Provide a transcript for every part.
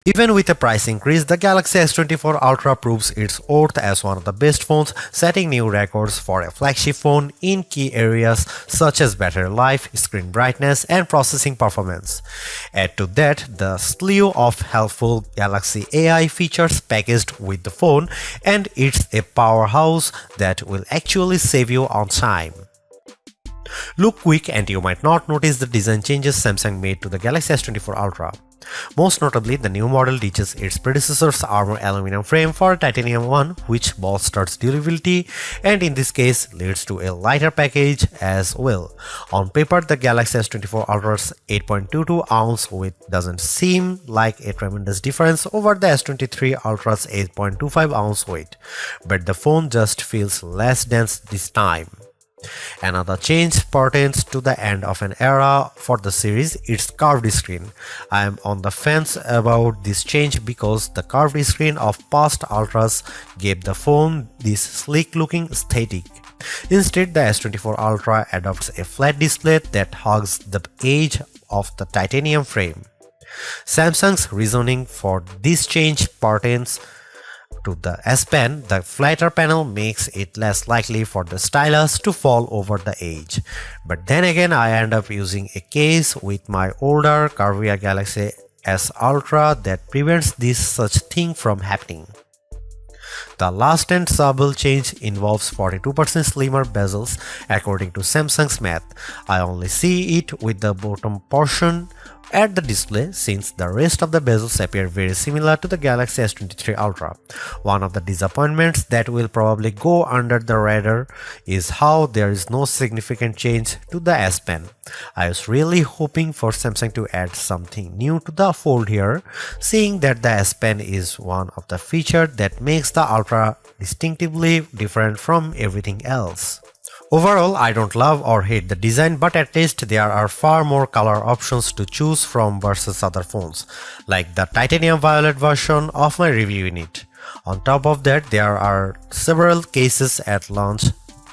Even with a price increase, the Galaxy S24 Ultra proves its worth as one of the best phones, setting new records for a flagship phone in key areas such as battery life, screen brightness, and processing performance. Add to that the slew of helpful Galaxy AI features packaged with the phone, and it's a powerhouse that will actually save you on time. Look quick and you might not notice the design changes Samsung made to the Galaxy S24 Ultra. Most notably, the new model ditches its predecessor's armor aluminum frame for titanium one, which bolsters durability and in this case leads to a lighter package as well. On paper, the Galaxy S24 Ultra's 8.22-ounce weight doesn't seem like a tremendous difference over the S23 Ultra's 8.25-ounce weight, but the phone just feels less dense this time. Another change pertains to the end of an era for the series, its curved screen. I am on the fence about this change because the curved screen of past Ultras gave the phone this sleek looking aesthetic. Instead, the S24 Ultra adopts a flat display that hugs the edge of the titanium frame. Samsung's reasoning for this change pertains to the S Pen. The flatter panel makes it less likely for the stylus to fall over the edge. But then again, I end up using a case with my older curvier Galaxy S Ultra that prevents this such thing from happening. The last and subtle change involves 42% slimmer bezels according to Samsung's math. I only see it with the bottom portion at the display since the rest of the bezels appear very similar to the Galaxy S23 Ultra. One of the disappointments that will probably go under the radar is how there is no significant change to the S Pen. I was really hoping for Samsung to add something new to the fold here, seeing that the S Pen is one of the features that makes the Ultra distinctively different from everything else. Overall, I don't love or hate the design, but at least there are far more color options to choose from versus other phones, like the titanium violet version of my review unit. On top of that, there are several cases at launch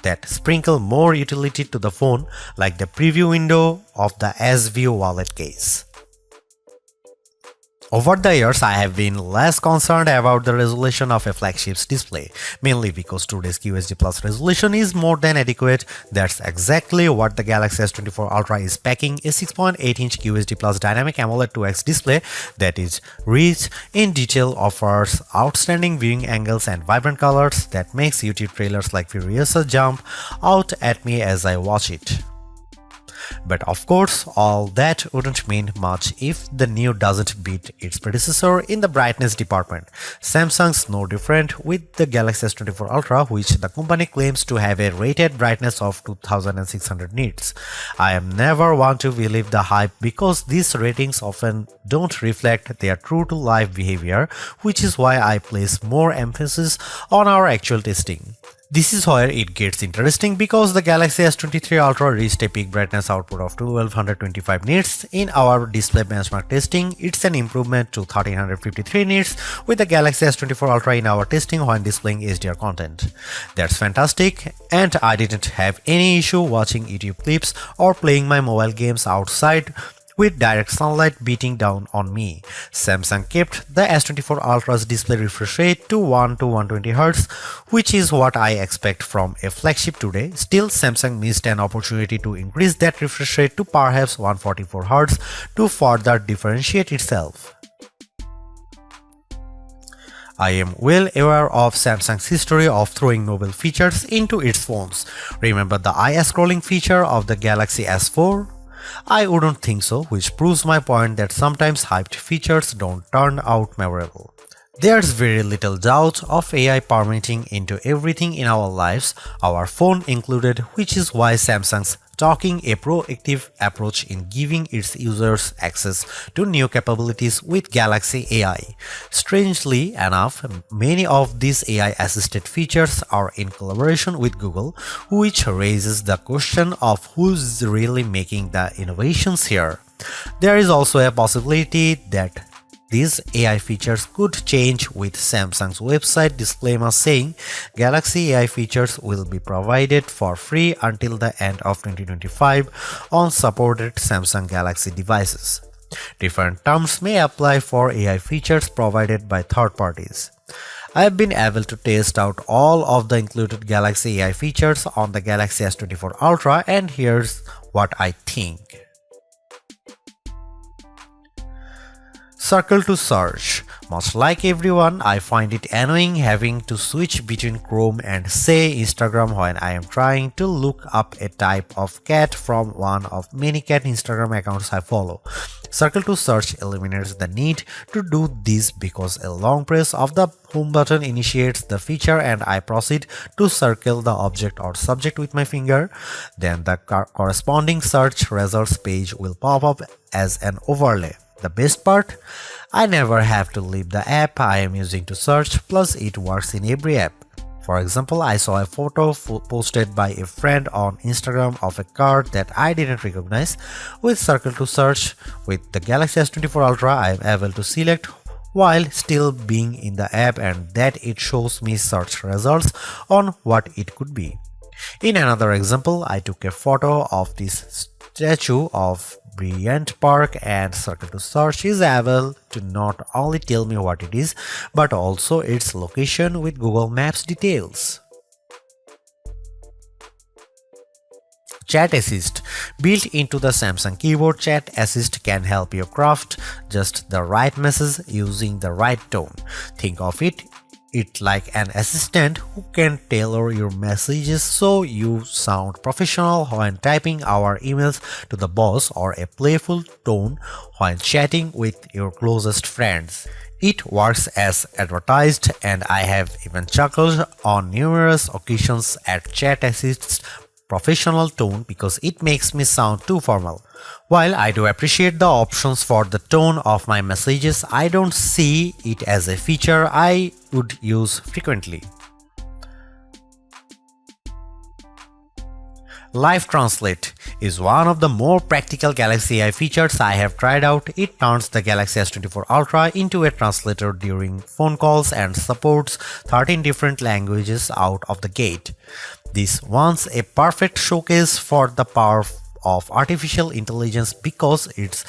that sprinkle more utility to the phone, like the preview window of the S View wallet case. Over the years, I have been less concerned about the resolution of a flagship's display, mainly because today's QHD Plus resolution is more than adequate. That's exactly what the Galaxy S24 Ultra is packing, a 6.8-inch QHD Plus dynamic AMOLED 2X display that is rich in detail, offers outstanding viewing angles and vibrant colors that makes YouTube trailers like Furiosa jump out at me as I watch it. But of course, all that wouldn't mean much if the new doesn't beat its predecessor in the brightness department. Samsung's no different with the Galaxy S24 Ultra, which the company claims to have a rated brightness of 2600 nits. I am never one to believe the hype because these ratings often don't reflect their true-to-life behavior, which is why I place more emphasis on our actual testing. This is where it gets interesting because the Galaxy S23 Ultra reached a peak brightness output of 1225 nits in our display benchmark testing. It's an improvement to 1353 nits with the Galaxy S24 Ultra in our testing when displaying HDR content. That's fantastic, and I didn't have any issue watching YouTube clips or playing my mobile games outside with direct sunlight beating down on me. Samsung kept the S24 Ultra's display refresh rate to 1 to 120Hz, which is what I expect from a flagship today. Still, Samsung missed an opportunity to increase that refresh rate to perhaps 144Hz to further differentiate itself. I am well aware of Samsung's history of throwing novel features into its phones. Remember the eye scrolling feature of the Galaxy S4? I wouldn't think so, which proves my point that sometimes hyped features don't turn out memorable. There's very little doubt of AI permeating into everything in our lives, our phone included, which is why Samsung's taking a proactive approach in giving its users access to new capabilities with Galaxy AI. Strangely enough, many of these AI-assisted features are in collaboration with Google, which raises the question of who's really making the innovations here. There is also a possibility that these AI features could change with Samsung's website disclaimer saying Galaxy AI features will be provided for free until the end of 2025 on supported Samsung Galaxy devices. Different terms may apply for AI features provided by third parties. I have been able to test out all of the included Galaxy AI features on the Galaxy S24 Ultra, and here's what I think. Circle to search. Much like everyone, I find it annoying having to switch between Chrome and say Instagram when I am trying to look up a type of cat from one of many cat Instagram accounts I follow. Circle to search eliminates the need to do this because a long press of the home button initiates the feature and I proceed to circle the object or subject with my finger. Then the corresponding search results page will pop up as an overlay. The best part? I never have to leave the app I am using to search, plus it works in every app. For example, I saw a photo posted by a friend on Instagram of a card that I didn't recognize. With Circle to Search, with the Galaxy S24 Ultra, I am able to select while still being in the app and that it shows me search results on what it could be. In another example, I took a photo of this statue of Bryant Park and Circle to Search is able to not only tell me what it is, but also its location with Google Maps details. Chat Assist. Built into the Samsung keyboard, Chat Assist can help you craft just the right message using the right tone. Think of it like an assistant who can tailor your messages so you sound professional when typing our emails to the boss or a playful tone when chatting with your closest friends. It works as advertised, and I have even chuckled on numerous occasions at Chat Assist's professional tone because it makes me sound too formal. While I do appreciate the options for the tone of my messages, I don't see it as a feature I would use frequently. Live Translate is one of the more practical Galaxy AI features I have tried out. It turns the Galaxy S24 Ultra into a translator during phone calls and supports 13 different languages out of the gate. This one's a perfect showcase for the power of artificial intelligence because it's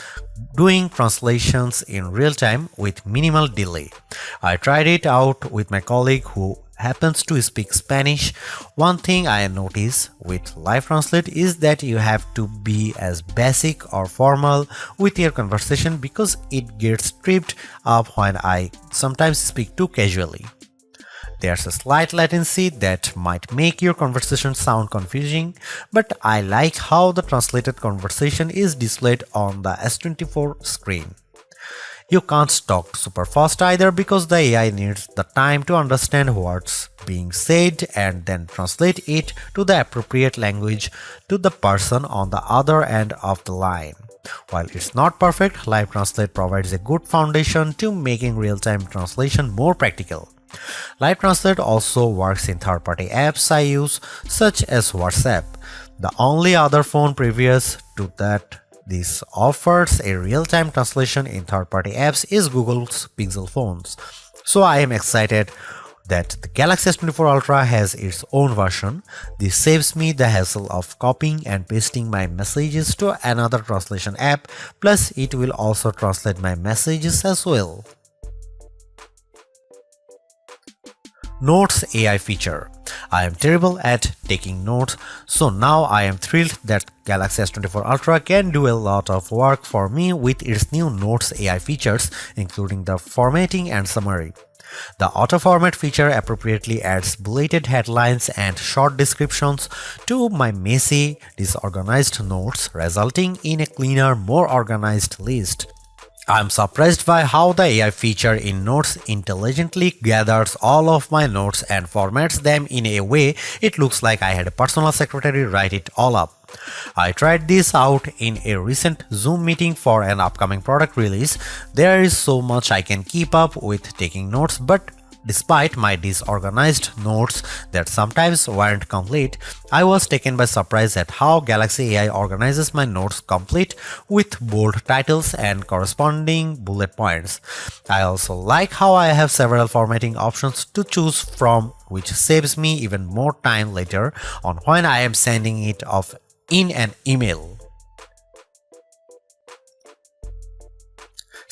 doing translations in real time with minimal delay. I tried it out with my colleague who happens to speak Spanish. One thing I notice with Live Translate is that you have to be as basic or formal with your conversation because it gets tripped up when I sometimes speak too casually. There's a slight latency that might make your conversation sound confusing, but I like how the translated conversation is displayed on the S24 screen. You can't talk super fast either because the AI needs the time to understand what's being said and then translate it to the appropriate language to the person on the other end of the line. While it's not perfect, Live Translate provides a good foundation to making real-time translation more practical. Live Translate also works in third-party apps I use, such as WhatsApp. The only other phone previous to that this offers a real-time translation in third-party apps is Google's Pixel phones. So I am excited that the Galaxy S24 Ultra has its own version. This saves me the hassle of copying and pasting my messages to another translation app, plus it will also translate my messages as well. Notes AI feature. I am terrible at taking notes, so now I am thrilled that Galaxy S24 Ultra can do a lot of work for me with its new Notes AI features, including the formatting and summary. The auto-format feature appropriately adds bulleted headlines and short descriptions to my messy, disorganized notes, resulting in a cleaner, more organized list. I'm surprised by how the AI feature in Notes intelligently gathers all of my notes and formats them in a way it looks like I had a personal secretary write it all up. I tried this out in a recent Zoom meeting for an upcoming product release. There is so much I can keep up with taking notes, but despite my disorganized notes that sometimes weren't complete, I was taken by surprise at how Galaxy AI organizes my notes complete with bold titles and corresponding bullet points. I also like how I have several formatting options to choose from, which saves me even more time later on when I am sending it off in an email.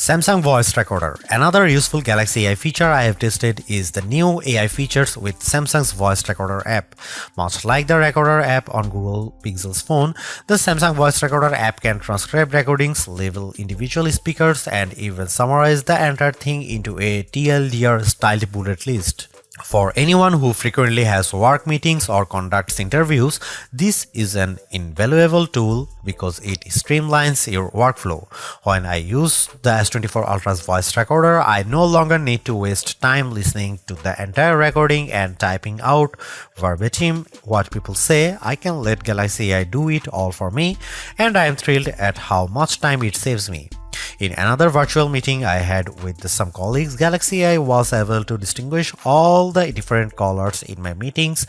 Samsung Voice Recorder. Another useful Galaxy AI feature I have tested is the new AI features with Samsung's Voice Recorder app. Much like the Recorder app on Google Pixel's phone, the Samsung Voice Recorder app can transcribe recordings, label individual speakers, and even summarize the entire thing into a TLDR-styled bullet list. For anyone who frequently has work meetings or conducts interviews, this is an invaluable tool because it streamlines your workflow. When I use the S24 Ultra's voice recorder, I no longer need to waste time listening to the entire recording and typing out verbatim what people say. I can let Galaxy AI do it all for me, and I am thrilled at how much time it saves me. In another virtual meeting I had with some colleagues, Galaxy AI was able to distinguish all the different colors in my meetings,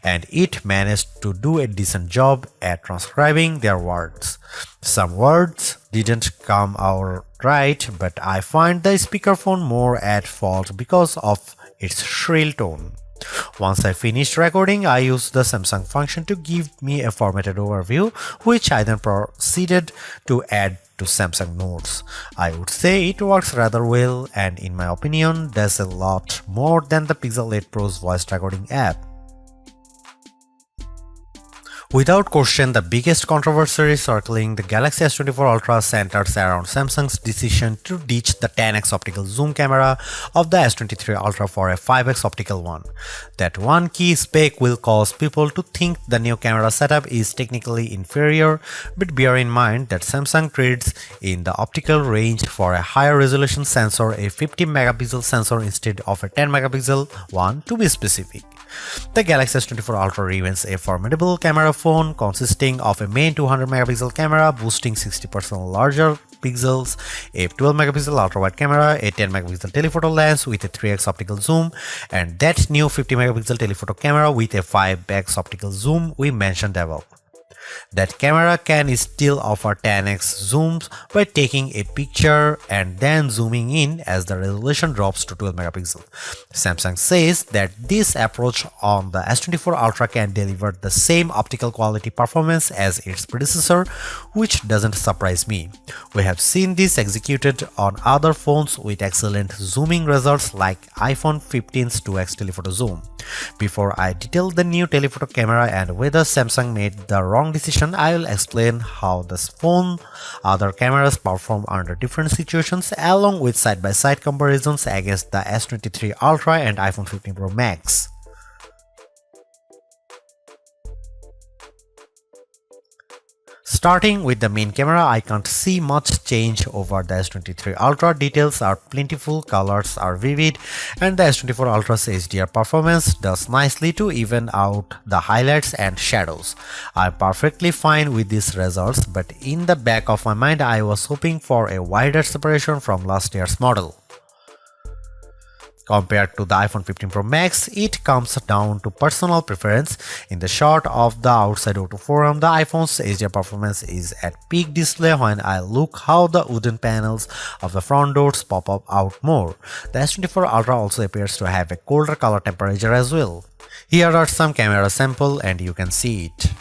and it managed to do a decent job at transcribing their words. Some words didn't come out right, but I find the speakerphone more at fault because of its shrill tone. Once I finished recording, I used the Samsung function to give me a formatted overview, which I then proceeded to add to Samsung Notes. I would say it works rather well, and in my opinion, does a lot more than the Pixel 8 Pro's voice recording app. Without question, the biggest controversy circling the Galaxy S24 Ultra centers around Samsung's decision to ditch the 10x optical zoom camera of the S23 Ultra for a 5x optical one. That one key spec will cause people to think the new camera setup is technically inferior, but bear in mind that Samsung trades in the optical range for a higher resolution sensor, a 50 megapixel sensor instead of a 10 megapixel one to be specific. The Galaxy S24 Ultra remains a formidable camera phone consisting of a main 200 megapixel camera boasting 60% larger pixels, a 12 megapixel ultra-wide camera, a 10 megapixel telephoto lens with a 3x optical zoom, and that new 50 megapixel telephoto camera with a 5x optical zoom we mentioned above. That camera can still offer 10x zooms by taking a picture and then zooming in as the resolution drops to 12 megapixel. Samsung says that this approach on the S24 Ultra can deliver the same optical quality performance as its predecessor, which doesn't surprise me. We have seen this executed on other phones with excellent zooming results like iPhone 15's 2x telephoto zoom. Before I detail the new telephoto camera and whether Samsung made the wrong decision, I will explain how this phone other cameras perform under different situations along with side-by-side comparisons against the S23 Ultra and iPhone 15 Pro Max. Starting with the main camera, I can't see much change over the S23 Ultra. Details are plentiful, colors are vivid, and the S24 Ultra's HDR performance does nicely to even out the highlights and shadows. I'm perfectly fine with these results, but in the back of my mind I was hoping for a wider separation from last year's model. Compared to the iPhone 15 Pro Max, it comes down to personal preference. In the shot of the outside auto forum, the iPhone's HDR performance is at peak display when I look how the wooden panels of the front doors pop up out more. The S24 Ultra also appears to have a colder color temperature as well. Here are some camera samples and you can see it.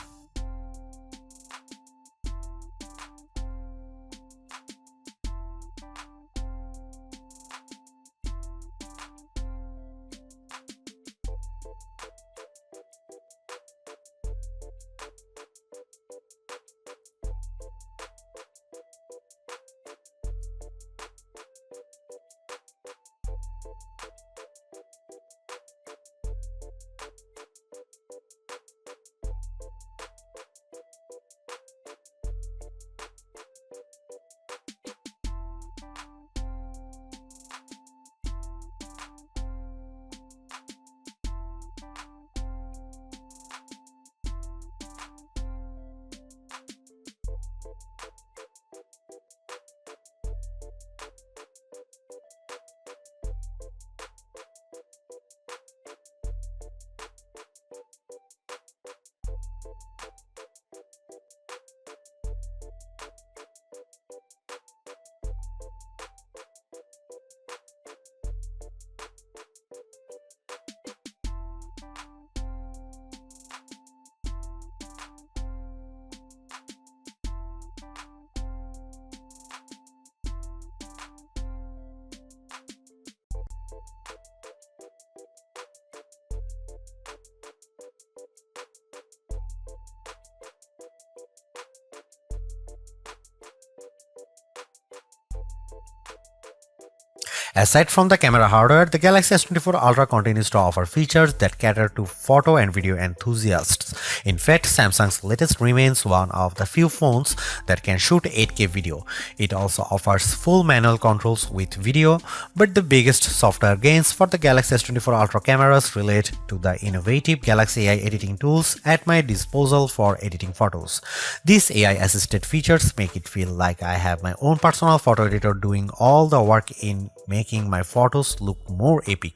Aside from the camera hardware, the Galaxy S24 Ultra continues to offer features that cater to photo and video enthusiasts. In fact, Samsung's latest remains one of the few phones that can shoot 8K video. It also offers full manual controls with video, but the biggest software gains for the Galaxy S24 Ultra cameras relate to the innovative Galaxy AI editing tools at my disposal for editing photos. These AI-assisted features make it feel like I have my own personal photo editor doing all the work in making my photos look more epic.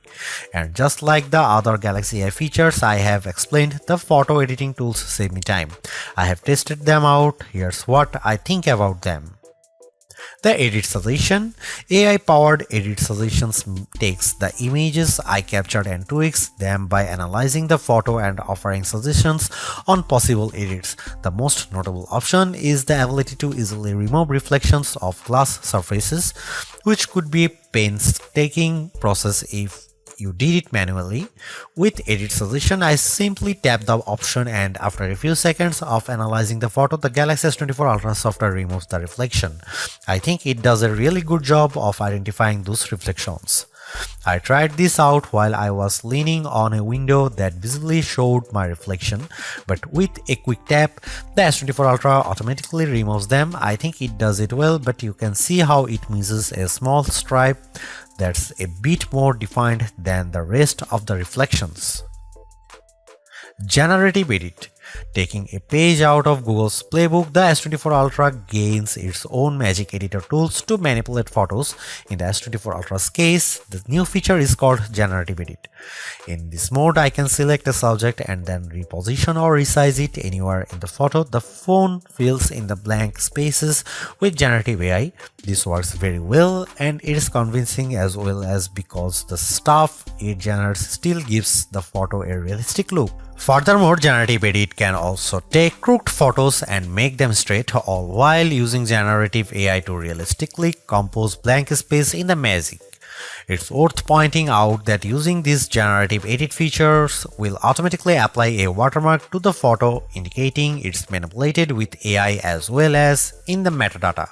And just like the other Galaxy AI features I have explained, the photo editing tools save me time. I have tested them out. Here's what I think about them. The Edit Suggestion. AI-powered Edit Suggestions takes the images I captured and tweaks them by analyzing the photo and offering suggestions on possible edits. The most notable option is the ability to easily remove reflections of glass surfaces, which could be a painstaking process if you did it manually. With Edit Suggestion, I simply tap the option, and after a few seconds of analyzing the photo, the Galaxy S24 Ultra software removes the reflection. I think it does a really good job of identifying those reflections. I tried this out while I was leaning on a window that visibly showed my reflection, but with a quick tap, the S24 Ultra automatically removes them. I think it does it well, but you can see how it misses a small stripe that's a bit more defined than the rest of the reflections. Generative Edit. Taking a page out of Google's playbook, the S24 Ultra gains its own magic editor tools to manipulate photos. In the S24 Ultra's case, the new feature is called Generative Edit. In this mode, I can select a subject and then reposition or resize it anywhere in the photo. The phone fills in the blank spaces with generative AI. This works very well, and it is convincing as well as because the stuff it generates still gives the photo a realistic look. Furthermore, Generative Edit can also take crooked photos and make them straight, all while using generative AI to realistically compose blank space in the magic. It's worth pointing out that using these generative edit features will automatically apply a watermark to the photo, indicating it's manipulated with AI as well as in the metadata.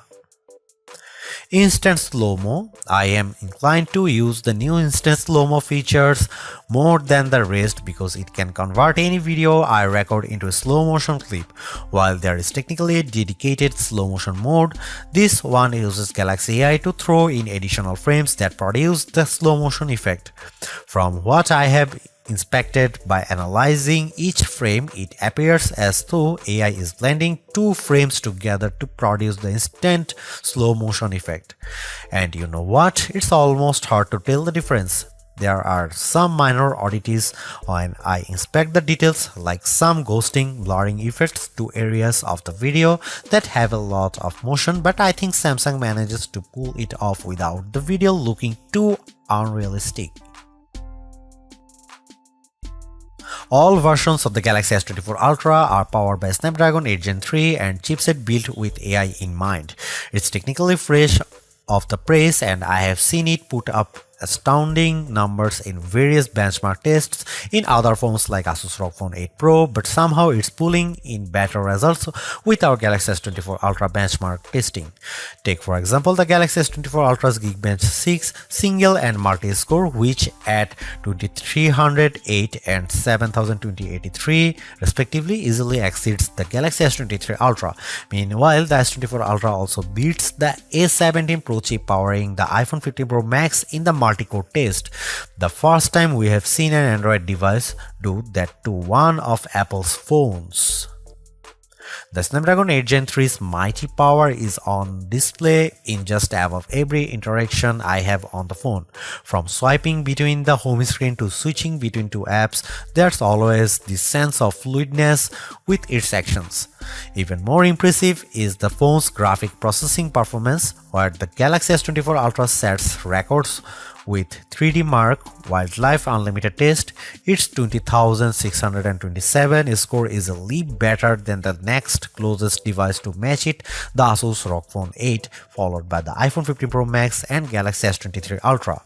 Instant Slow-Mo. I am inclined to use the new Instant Slow-Mo features more than the rest because it can convert any video I record into a slow motion clip. While there is technically a dedicated slow motion mode, this one uses Galaxy AI to throw in additional frames that produce the slow motion effect. From what I have inspected by analyzing each frame, it appears as though AI is blending two frames together to produce the instant slow motion effect. And you know what? It's almost hard to tell the difference. There are some minor oddities when I inspect the details, like some ghosting, blurring effects to areas of the video that have a lot of motion, but I think Samsung manages to pull it off without the video looking too unrealistic. All versions of the Galaxy S24 Ultra are powered by Snapdragon 8 Gen 3 and chipset built with AI in mind. It's technically fresh off the press, and I have seen it put up astounding numbers in various benchmark tests in other phones like Asus ROG Phone 8 Pro, but somehow it's pulling in better results with our Galaxy S24 Ultra benchmark testing. Take for example the Galaxy S24 Ultra's Geekbench 6 single and multi-score, which at 2308 and 7283 respectively easily exceeds the Galaxy S23 Ultra. Meanwhile, the S24 Ultra also beats the A17 Pro chip powering the iPhone 15 Pro Max in the multi-core test. The first time we have seen an Android device do that to one of Apple's phones. The Snapdragon 8 Gen 3's mighty power is on display in just about every interaction I have on the phone. From swiping between the home screen to switching between two apps, there's always this sense of fluidness with its actions. Even more impressive is the phone's graphic processing performance, where the Galaxy S24 Ultra sets records with 3D Mark Wildlife Unlimited test. Its 20,627 score is a leap better than the next closest device to match it, the Asus ROG Phone 8, followed by the iPhone 15 Pro Max and Galaxy S23 Ultra.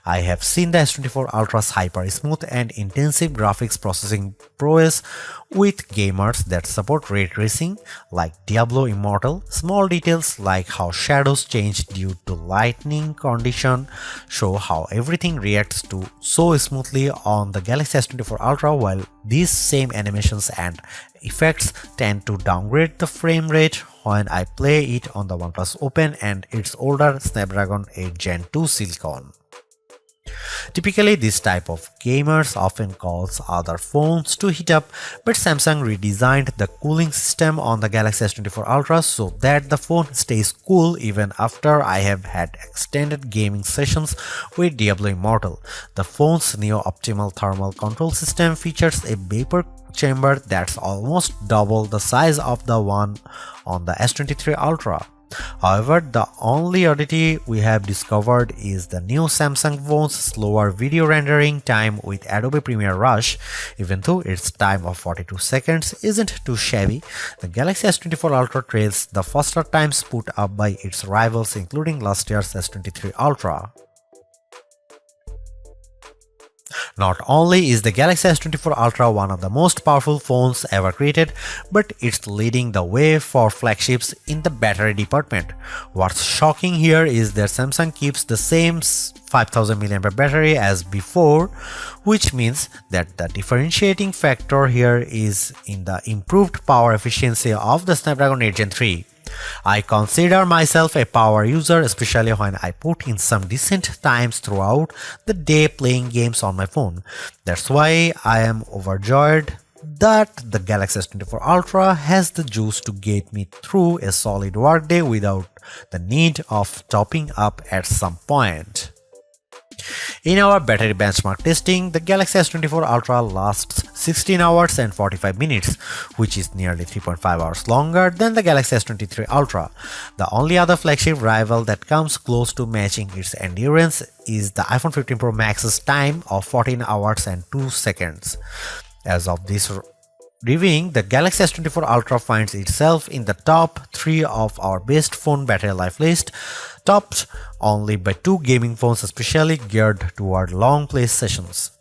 I have seen the S24 Ultra's hyper smooth and intensive graphics processing prowess with gamers that support ray tracing like Diablo Immortal. Small details like how shadows change due to lighting condition show how everything reacts to so smoothly on the Galaxy S24 Ultra, while these same animations and effects tend to downgrade the frame rate when I play it on the OnePlus Open and its older Snapdragon 8 Gen 2 Silicon. Typically, this type of gamers often calls other phones to heat up, but Samsung redesigned the cooling system on the Galaxy S24 Ultra so that the phone stays cool even after I have had extended gaming sessions with Diablo Immortal. The phone's neo-optimal thermal control system features a vapor chamber that's almost double the size of the one on the S23 Ultra. However, the only oddity we have discovered is the new Samsung phone's slower video rendering time with Adobe Premiere Rush. Even though its time of 42 seconds isn't too shabby, the Galaxy S24 Ultra trails the faster times put up by its rivals, including last year's S23 Ultra. Not only is the Galaxy S24 Ultra one of the most powerful phones ever created, but it's leading the way for flagships in the battery department. What's shocking here is that Samsung keeps the same 5000 mAh battery as before, which means that the differentiating factor here is in the improved power efficiency of the Snapdragon 8 Gen 3. I consider myself a power user, especially when I put in some decent times throughout the day playing games on my phone. That's why I am overjoyed that the Galaxy S24 Ultra has the juice to get me through a solid workday without the need of topping up at some point. In our battery benchmark testing, the Galaxy S24 Ultra lasts 16 hours and 45 minutes, which is nearly 3.5 hours longer than the Galaxy S23 Ultra. The only other flagship rival that comes close to matching its endurance is the iPhone 15 Pro Max's time of 14 hours and 2 seconds. As of this reviewing, the Galaxy S24 Ultra finds itself in the top 3 of our best phone battery life list, topped only by 2 gaming phones especially geared toward long play sessions.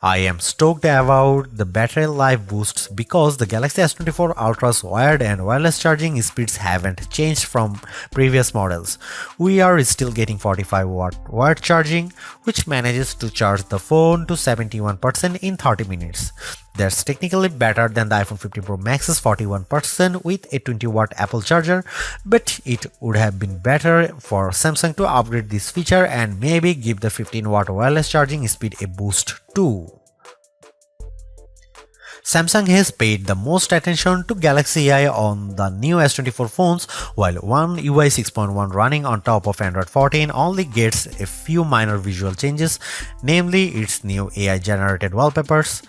I am stoked about the battery life boosts because the Galaxy S24 Ultra's wired and wireless charging speeds haven't changed from previous models. We are still getting 45-watt wired charging, which manages to charge the phone to 71% in 30 minutes. That's technically better than the iPhone 15 Pro Max's 41% with a 20-watt Apple charger, but it would have been better for Samsung to upgrade this feature and maybe give the 15-watt wireless charging speed a boost too. Samsung has paid the most attention to Galaxy AI on the new S24 phones, while One UI 6.1 running on top of Android 14 only gets a few minor visual changes, namely its new AI-generated wallpapers.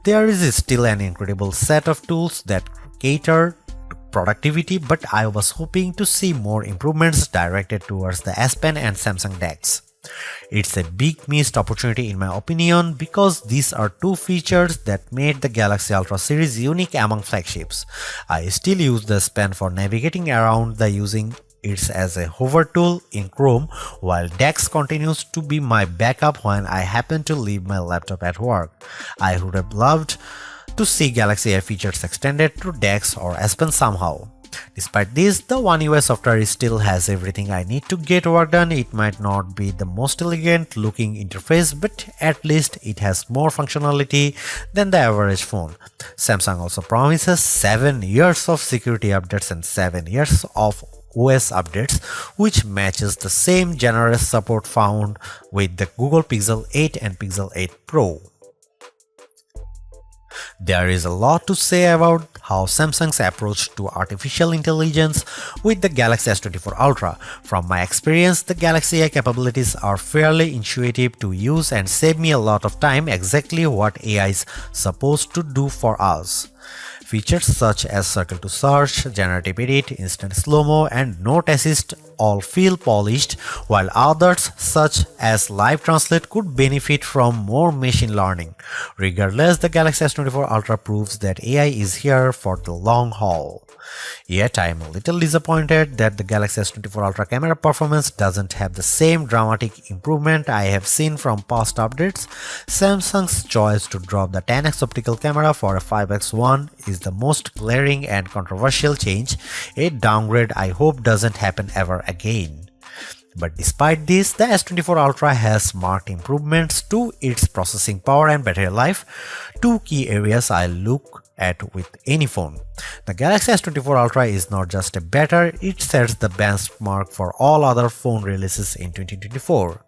There is still an incredible set of tools that cater to productivity, but I was hoping to see more improvements directed towards the S Pen and Samsung DeX. It's a big missed opportunity in my opinion because these are two features that made the Galaxy Ultra series unique among flagships. I still use the S Pen for navigating around the using it as a hover tool in Chrome, while DeX continues to be my backup when I happen to leave my laptop at work. I would have loved to see Galaxy AI features extended to DeX or S Pen somehow. Despite this, the One UI software still has everything I need to get work done. It might not be the most elegant looking interface, but at least it has more functionality than the average phone. Samsung also promises 7 years of security updates and 7 years of OS updates, which matches the same generous support found with the Google Pixel 8 and Pixel 8 Pro. There is a lot to say about how Samsung's approach to artificial intelligence with the Galaxy S24 Ultra. From my experience, the Galaxy AI capabilities are fairly intuitive to use and save me a lot of time, exactly what AI is supposed to do for us. Features such as circle to search, generative edit, instant slow-mo, and note assist all feel polished, while others such as live translate could benefit from more machine learning. Regardless, the Galaxy S24 Ultra proves that AI is here for the long haul. Yet I am a little disappointed that the Galaxy S24 Ultra camera performance doesn't have the same dramatic improvement I have seen from past updates. Samsung's choice to drop the 10x optical camera for a 5x one is the most glaring and controversial change, a downgrade I hope doesn't happen ever again. But despite this, the S24 Ultra has marked improvements to its processing power and battery life, two key areas I look at with any phone. The Galaxy S24 Ultra is not just a better, it sets the benchmark for all other phone releases in 2024.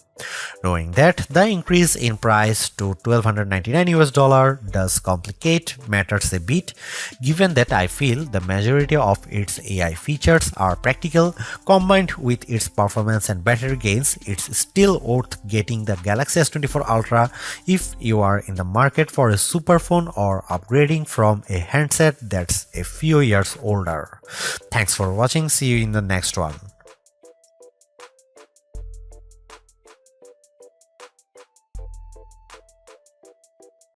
Knowing that the increase in price to $1,299 does complicate matters a bit, given that I feel the majority of its AI features are practical, combined with its performance and battery gains, it's still worth getting the Galaxy S24 Ultra if you are in the market for a super phone or upgrading from a handset that's a few years older. Thanks for watching, see you in the next one.